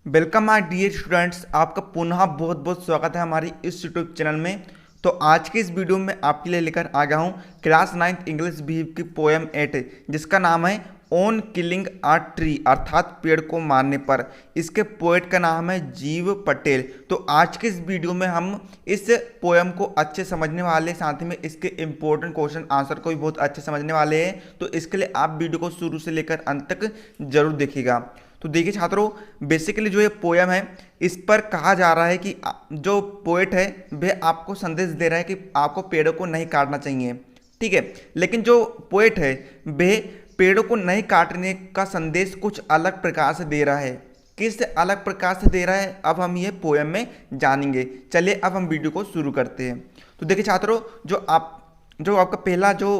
Welcome my dear students. आपका पुनः बहुत बहुत स्वागत है हमारी इस यूट्यूब चैनल में। तो आज के इस वीडियो में आपके लिए लेकर आ गया हूँ क्लास 9th इंग्लिश बी की पोएम 8 जिसका नाम है ऑन किलिंग अ ट्री अर्थात पेड़ को मारने पर। इसके पोएट का नाम है जीव पटेल। तो आज के इस वीडियो में हम इस पोएम को अच्छे समझने वाले, साथ ही में इसके इंपॉर्टेंट क्वेश्चन आंसर को भी बहुत अच्छे समझने वाले हैं। तो इसके लिए आप वीडियो को शुरू से लेकर अंत तक जरूर देखिएगा। तो देखिए छात्रों, बेसिकली जो ये पोयम है इस पर कहा जा रहा है कि जो पोएट है वह आपको संदेश दे रहा है कि आपको पेड़ों को नहीं काटना चाहिए, ठीक है। लेकिन जो पोएट है वह पेड़ों को नहीं काटने का संदेश कुछ अलग प्रकार से दे रहा है। किस अलग प्रकार से दे रहा है अब हम ये पोयम में जानेंगे। चलिए अब हम वीडियो को शुरू करते हैं। तो देखिए छात्रों, जो आपका पहला जो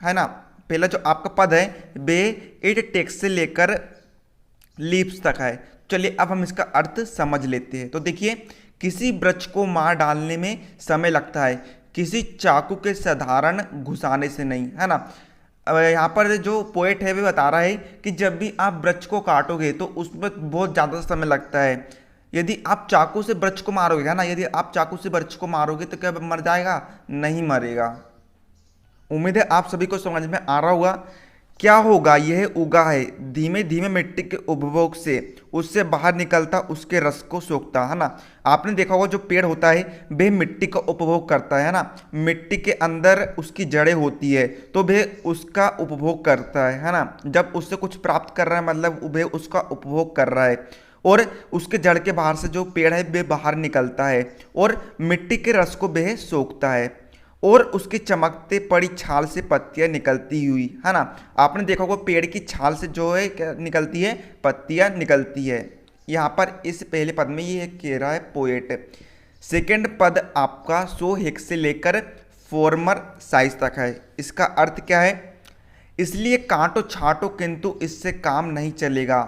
है ना, पहला जो आपका पद है वे इट टेक्स से लेकर लीव्स तक है। चलिए अब हम इसका अर्थ समझ लेते हैं। तो देखिए, किसी वृक्ष को मार डालने में समय लगता है, किसी चाकू के साधारण घुसाने से नहीं, है ना। अब यहाँ पर जो पोएट है वे बता रहा है कि जब भी आप वृक्ष को काटोगे तो उसमें बहुत ज़्यादा समय लगता है। यदि आप चाकू से वृक्ष को मारोगे, है ना, यदि आप चाकू से वृक्ष को मारोगे तो क्या मर जाएगा? नहीं मरेगा। उम्मीद है आप सभी को समझ में आ रहा होगा। क्या होगा? यह उगा है धीमे धीमे मिट्टी के उपभोग से, उससे बाहर निकलता उसके रस को सोखता, है ना। आपने देखा होगा जो पेड़ होता है वह मिट्टी का उपभोग करता है ना। मिट्टी के अंदर उसकी जड़ें होती है तो वह उसका उपभोग करता है ना। जब उससे कुछ प्राप्त कर रहा है मतलब वह उसका उपभोग कर रहा है, और उसके जड़ के बाहर से जो पेड़ है वह बाहर निकलता है और मिट्टी के रस को वह सोखता है, और उसकी चमकते पड़ी छाल से पत्तियां निकलती हुई, है ना। आपने देखा होगा पेड़ की छाल से जो है क्या निकलती है? पत्तियां निकलती है। यहाँ पर इस पहले पद में ये कह रहा है पोएट। सेकंड पद आपका सो हिक से लेकर फॉर्मर साइज तक है। इसका अर्थ क्या है? इसलिए काटो छाटो किंतु इससे काम नहीं चलेगा,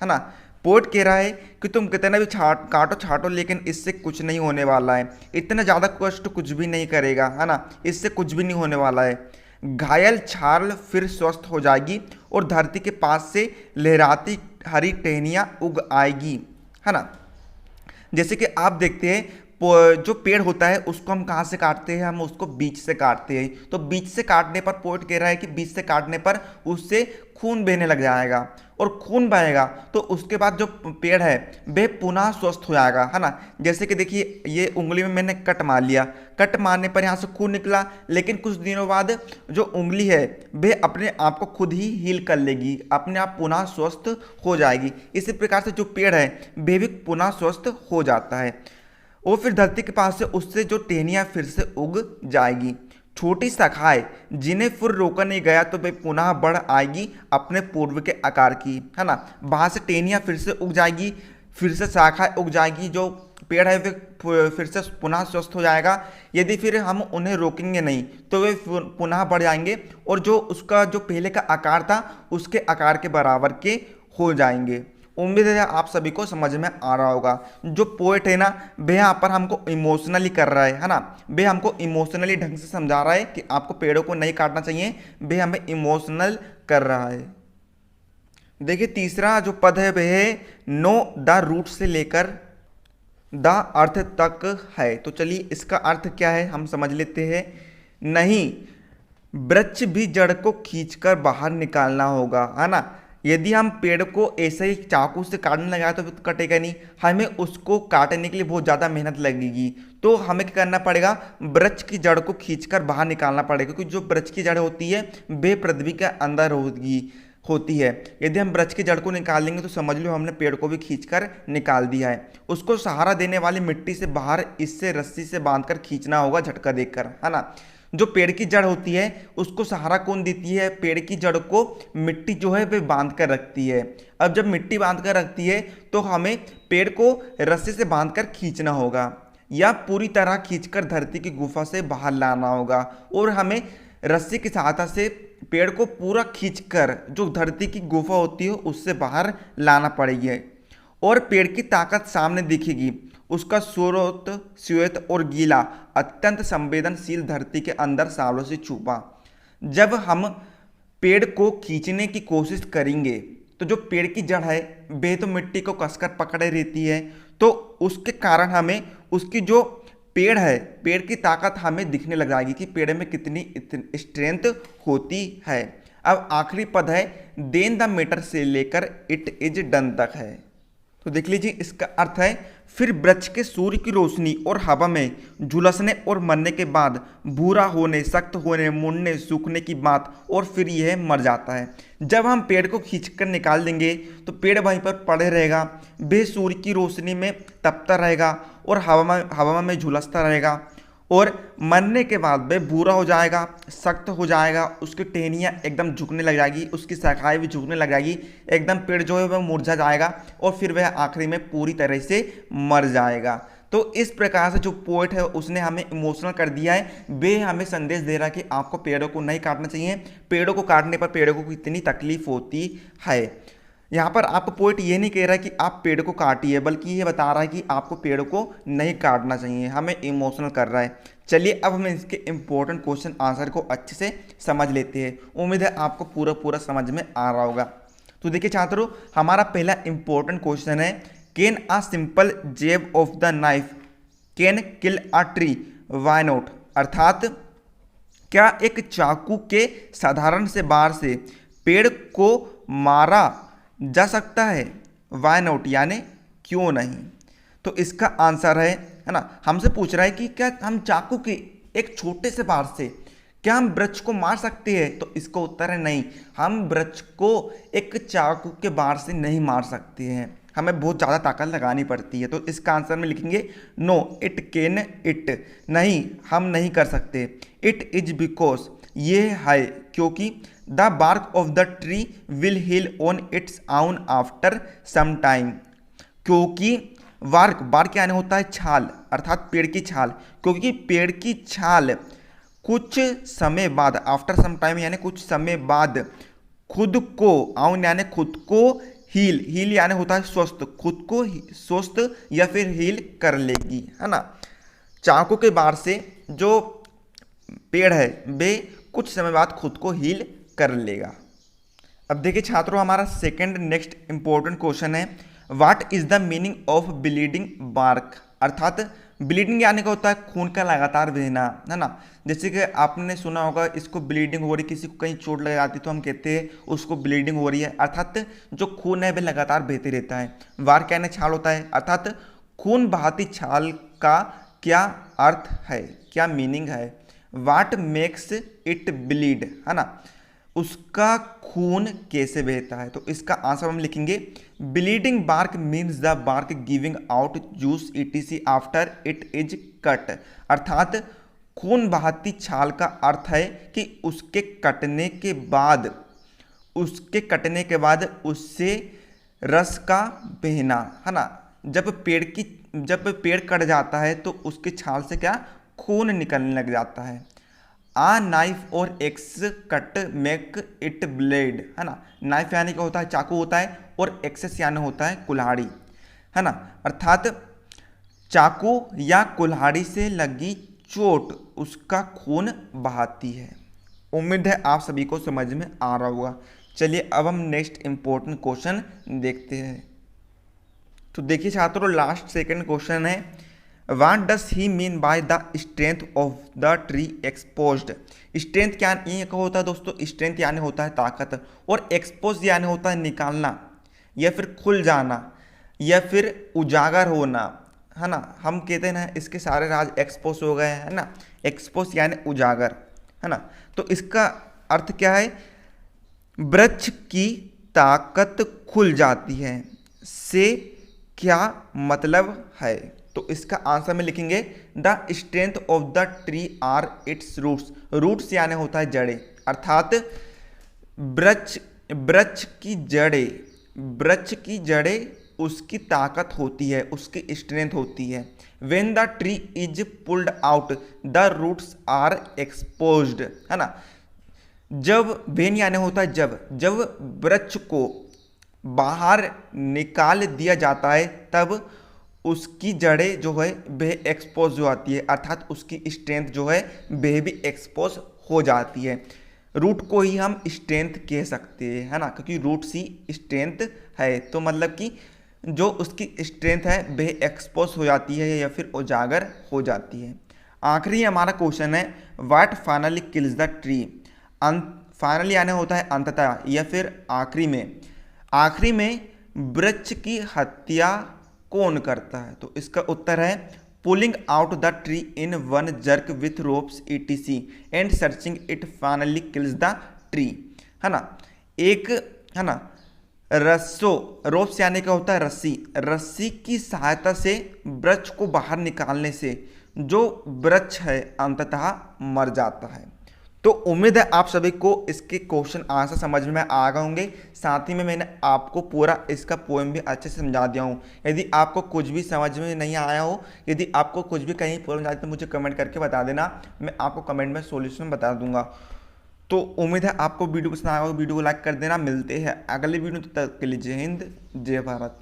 है ना। पोर्ट कह रहा है कि तुम कितना भी काटो छाटो लेकिन इससे कुछ नहीं होने वाला है। इतना ज़्यादा कष्ट कुछ भी नहीं करेगा, है ना। इससे कुछ भी नहीं होने वाला है। घायल छाल फिर स्वस्थ हो जाएगी और धरती के पास से लहराती हरी टहनियाँ उग आएगी, है ना। जैसे कि आप देखते हैं जो पेड़ होता है उसको हम कहाँ से काटते हैं? हम उसको बीच से काटते हैं। तो बीच से काटने पर पोएट कह रहा है कि बीच से काटने पर उससे खून बहने लग जाएगा, और खून बहेगा तो उसके बाद जो पेड़ है वह पुनः स्वस्थ हो जाएगा, है ना। जैसे कि देखिए ये उंगली में मैंने कट मार लिया, कट मारने पर यहाँ से खून निकला, लेकिन कुछ दिनों बाद जो उंगली है वह अपने आप को खुद ही हील कर लेगी, अपने आप पुनः स्वस्थ हो जाएगी। इसी प्रकार से जो पेड़ है वह भी पुनः स्वस्थ हो जाता है, और फिर धरती के पास से उससे जो टहनियाँ फिर से उग जाएगी। छोटी शाखाएं जिन्हें फिर रोका नहीं गया तो वे पुनः बढ़ आएगी अपने पूर्व के आकार की, है ना। वहाँ से टहनियाँ फिर से उग जाएगी, फिर से शाखाएं उग जाएगी, जो पेड़ है वे फिर से पुनः स्वस्थ हो जाएगा। यदि फिर हम उन्हें रोकेंगे नहीं तो वे पुनः बढ़ जाएंगे, और जो उसका जो पहले का आकार था उसके आकार के बराबर के हो जाएंगे। उम्मीद है आप सभी को समझ में आ रहा होगा। जो पोएट है ना वह यहाँ पर हमको इमोशनली कर रहा है ना। वह हमको इमोशनली ढंग से समझा रहा है कि आपको पेड़ों को नहीं काटना चाहिए। वह हमें इमोशनल कर रहा है। देखिए तीसरा जो पद है वह है नो द रूट से लेकर द अर्थ तक है। तो चलिए इसका अर्थ क्या है हम समझ लेते हैं। नहीं, वृक्ष भी जड़ को खींचकर बाहर निकालना होगा, है ना। यदि हम पेड़ को ऐसे ही चाकू से काटने लगाए तो कटेगा नहीं, हमें उसको काटने के लिए बहुत ज़्यादा मेहनत लगेगी। तो हमें क्या करना पड़ेगा? वृक्ष की जड़ को खींचकर बाहर निकालना पड़ेगा, क्योंकि जो वृक्ष की जड़ होती है वे पृथ्वी के अंदर होती है। यदि हम वृक्ष की जड़ को निकालेंगे तो समझ लो हमने पेड़ को भी खींचकर निकाल दिया है। उसको सहारा देने वाली मिट्टी से बाहर इससे रस्सी से बांधकर खींचना होगा, झटका देकर, है ना। जो पेड़ की जड़ होती है उसको सहारा कौन देती है? पेड़ की जड़ को मिट्टी जो है वे बांध कर रखती है। अब जब मिट्टी बांध कर रखती है तो हमें पेड़ को रस्सी से बांध कर खींचना होगा, या पूरी तरह खींचकर धरती की गुफा से बाहर लाना होगा, और हमें रस्सी की सहायता से पेड़ को पूरा खींचकर जो धरती की गुफा होती है उससे बाहर लाना पड़ेगी, और पेड़ की ताकत सामने दिखेगी। उसका स्रोत श्वेत और गीला अत्यंत संवेदनशील धरती के अंदर सालों से छुपा। जब हम पेड़ को खींचने की कोशिश करेंगे तो जो पेड़ की जड़ है वे तो मिट्टी को कसकर पकड़े रहती है, तो उसके कारण हमें उसकी जो पेड़ है, पेड़ की ताकत हमें दिखने लग जाएगी कि पेड़ में कितनी स्ट्रेंथ होती है। अब आखिरी पद है देन द मैटर से लेकर इट इज डन तक है। तो देख लीजिए इसका अर्थ है फिर वृक्ष के सूर्य की रोशनी और हवा में झुलसने और मरने के बाद भूरा होने, सख्त होने, मुड़ने, सूखने की बात और फिर यह मर जाता है। जब हम पेड़ को खींचकर निकाल देंगे तो पेड़ वहीं पर पड़े रहेगा, वह सूर्य की रोशनी में तपता रहेगा और हवा में झुलसता रहेगा और मरने के बाद वह भूरा हो जाएगा, सख्त हो जाएगा, उसकी टहनियाँ एकदम झुकने लग जाएगी, उसकी शाखाएं भी झुकने लग जाएगी, एकदम पेड़ जो है वह मुरझा जाएगा और फिर वह आखिरी में पूरी तरह से मर जाएगा। तो इस प्रकार से जो पोएट है उसने हमें इमोशनल कर दिया है, वे हमें संदेश दे रहा है कि आपको पेड़ों को नहीं काटना चाहिए, पेड़ों को काटने पर पेड़ों को कितनी तकलीफ होती है। यहाँ पर आपको पोइट ये नहीं कह रहा है कि आप पेड़ को काटिए, बल्कि ये बता रहा है कि आपको पेड़ को नहीं काटना चाहिए, हमें इमोशनल कर रहा है। चलिए अब हम इसके इम्पोर्टेंट क्वेश्चन आंसर को अच्छे से समझ लेते हैं। उम्मीद है आपको पूरा समझ में आ रहा होगा। तो देखिए छात्रों, हमारा पहला इम्पोर्टेंट क्वेश्चन है can a simple jab of the knife can kill a tree why not, अर्थात क्या एक चाकू के साधारण से बार से पेड़ को मारा जा सकता है, वाई नॉट यानी क्यों नहीं। तो इसका आंसर है ना, हमसे पूछ रहा है कि क्या हम चाकू के एक छोटे से बार से क्या हम वृक्ष को मार सकते हैं, तो इसका उत्तर है नहीं, हम वृक्ष को एक चाकू के बार से नहीं मार सकते हैं, हमें बहुत ज़्यादा ताकत लगानी पड़ती है। तो इसका आंसर में लिखेंगे नो इट कैन इट, नहीं हम नहीं कर सकते। इट इज बिकॉज, ये है क्योंकि the bark of the tree will heal on its own after some time, क्योंकि बार्क यानी होता है छाल, अर्थात पेड़ की छाल, क्योंकि पेड़ की छाल कुछ समय बाद, आफ्टर सम टाइम यानी कुछ समय बाद खुद को, आउन यानी खुद को, हील यानी होता है स्वस्थ, खुद को स्वस्थ या फिर हील कर लेगी, है ना। चाकू के बार से जो पेड़ है वे कुछ समय बाद खुद को हील कर लेगा। अब देखिए छात्रों, हमारा सेकंड नेक्स्ट इंपॉर्टेंट क्वेश्चन है what is the meaning of bleeding bark, अर्थात ब्लीडिंग यानी क्या होता है खून का लगातार बहना, है ना। जैसे कि आपने सुना होगा इसको ब्लीडिंग हो रही, किसी को कहीं चोट लग जाती तो हम कहते हैं उसको ब्लीडिंग हो रही है, अर्थात जो खून है वह लगातार बहते रहता है। बार्क यानी छाल होता है, अर्थात खून बहाती छाल का क्या अर्थ है, क्या मीनिंग है। वाट मेक्स इट ब्लीड, है ना, उसका खून कैसे बहता है। तो इसका आंसर हम लिखेंगे bleeding bark means the bark giving out juice ETC after it is cut, अर्थात खून बहाती छाल का अर्थ है कि उसके कटने के बाद उससे रस का बहना, है ना। जब पेड़ कट जाता है तो उसकी छाल से क्या खून निकलने लग जाता है। आ नाइफ और x cut make it blade, है ना। नाइफ यानी क्या होता है चाकू होता है और एक्सेस यानी होता है कुल्हाड़ी, है ना, अर्थात चाकू या कुल्हाड़ी से लगी चोट उसका खून बहाती है। उम्मीद है आप सभी को समझ में आ रहा होगा। चलिए अब हम नेक्स्ट इंपॉर्टेंट क्वेश्चन देखते हैं। तो देखिए छात्रों, लास्ट सेकंड क्वेश्चन है What does he mean by the strength of the tree exposed? Strength क्या ये होता है दोस्तों, स्ट्रेंथ यानी होता है ताकत, और एक्सपोज यानी होता है निकालना या फिर खुल जाना या फिर उजागर होना, है ना। हम कहते हैं ना इसके सारे राज एक्सपोज हो गए, है ना, एक्सपोज यानी उजागर, है ना। तो इसका अर्थ क्या है, वृक्ष की ताकत खुल जाती है से क्या मतलब है। तो इसका आंसर में लिखेंगे the strength of the tree are its roots, roots यानी होता है जड़ें, अर्थात वृक्ष की जड़ें उसकी ताकत होती है, उसकी स्ट्रेंथ होती है। When the tree is pulled out the roots are exposed, है ना। जब वेन यानी होता है जब वृक्ष को बाहर निकाल दिया जाता है तब उसकी जड़ें जो है वह एक्सपोज हो जाती है, अर्थात उसकी स्ट्रेंथ जो है वह भी एक्सपोज हो जाती है। रूट को ही हम स्ट्रेंथ कह सकते हैं, है ना, क्योंकि रूट्स ही स्ट्रेंथ है। तो मतलब कि जो उसकी स्ट्रेंथ है वह एक्सपोज हो जाती है या फिर उजागर हो जाती है। आखिरी हमारा क्वेश्चन है, what finally kills the tree. Finally यानी होता है अंततः या फिर आखिरी में। आखिरी में वृक्ष की हत्या कौन करता है? तो इसका उत्तर है pulling out the tree in one jerk with ropes etc and searching it finally kills the tree, है ना। एक, है ना, रस्सों, रोप्स यानी क्या होता है रस्सी, रस्सी की सहायता से वृक्ष को बाहर निकालने से जो वृक्ष है अंततः मर जाता है। तो उम्मीद है आप सभी को इसके क्वेश्चन आंसर समझ में आ गए होंगे। साथ ही में मैंने आपको पूरा इसका पोएम भी अच्छे से समझा दिया हूँ। यदि आपको कुछ भी समझ में नहीं आया हो, यदि आपको कुछ भी कहीं पोएम समझा, तो मुझे कमेंट करके बता देना, मैं आपको कमेंट में सॉल्यूशन बता दूंगा। तो उम्मीद है आपको वीडियो पसंद आएगा, वीडियो को लाइक कर देना। मिलते हैं अगले वीडियो, तब तक के लिए जय हिंद जय भारत।